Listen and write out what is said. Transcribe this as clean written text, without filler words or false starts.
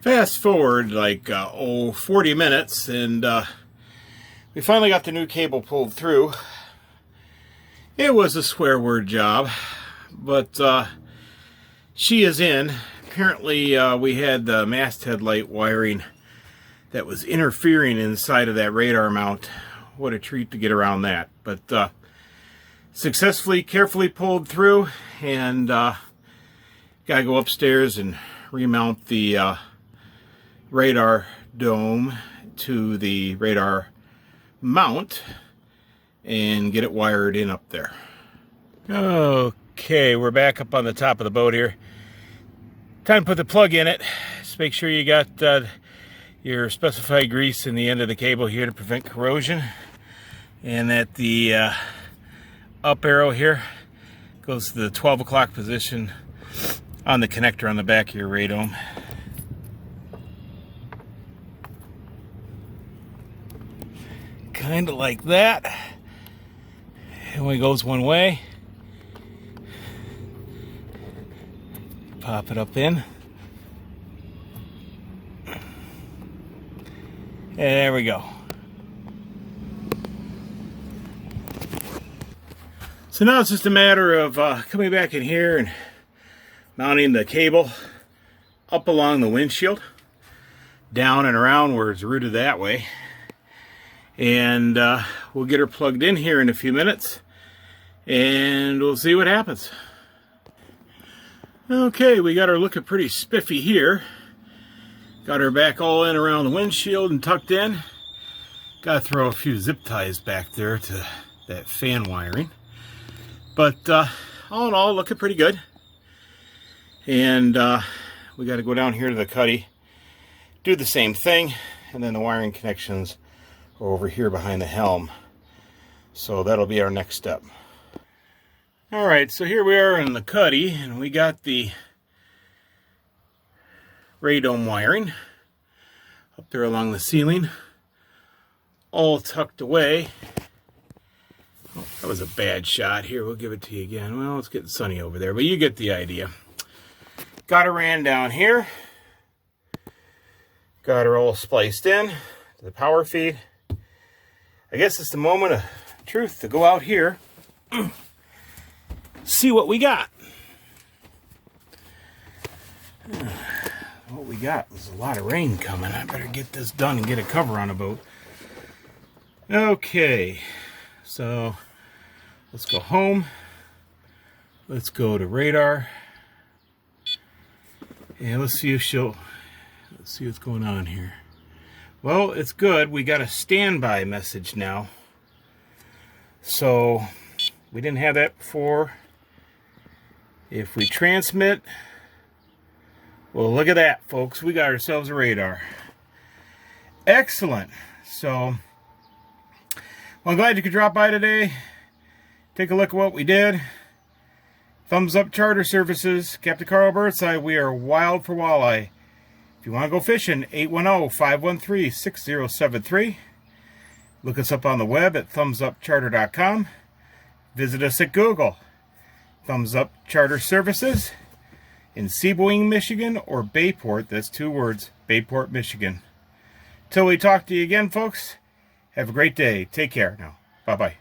Fast forward like 40 minutes, and we finally got the new cable pulled through. It was a swear word job, but she is in. Apparently we had the masthead light wiring that was interfering inside of that radar mount. What a treat to get around that. But successfully, carefully pulled through, and gotta go upstairs and remount the radar dome to the radar mount and get it wired in up there. Okay, we're back up on the top of the boat here. Time to put the plug in it. Just make sure you got your specified grease in the end of the cable here to prevent corrosion, and that the up arrow here goes to the 12 o'clock position on the connector on the back of your radome. Kind of like that. It only goes one way. Pop it up in. And there we go. So now it's just a matter of coming back in here and mounting the cable up along the windshield, down and around where it's routed that way. And we'll get her plugged in here in a few minutes, and we'll see what happens. Okay, we got her looking pretty spiffy here. Got her back all in around the windshield and tucked in. Got to throw a few zip ties back there to that fan wiring. But all in all, looking pretty good. And we got to go down here to the cuddy, do the same thing, and then the wiring connections are over here behind the helm. So that'll be our next step. Alright, so here we are in the cuddy, and we got the radome wiring up there along the ceiling, all tucked away. Oh, that was a bad shot. Here, we'll give it to you again. Well, it's getting sunny over there, but you get the idea. Got her ran down here. Got her all spliced in to the power feed. I guess it's the moment of truth to go out here, see what we got. What we got was a lot of rain coming. I better get this done and get a cover on the boat. Okay, so let's go home. Let's go to radar. And let's see if let's see what's going on here. Well, it's good. We got a standby message now. So we didn't have that before. If we transmit, well, look at that, folks. We got ourselves a radar. Excellent. So, well, I'm glad you could drop by today. Take a look at what we did. Thumbs up charter services. Captain Karl Burnside. We are wild for walleye. If you want to go fishing, 810-513-6073. Look us up on the web at thumbsupcharter.com. Visit us at Google. Thumbs Up Charter Services in Seaboing, Michigan, or Bayport. That's 2 words, Bayport, Michigan. Till we talk to you again, folks, have a great day. Take care now. Bye-bye.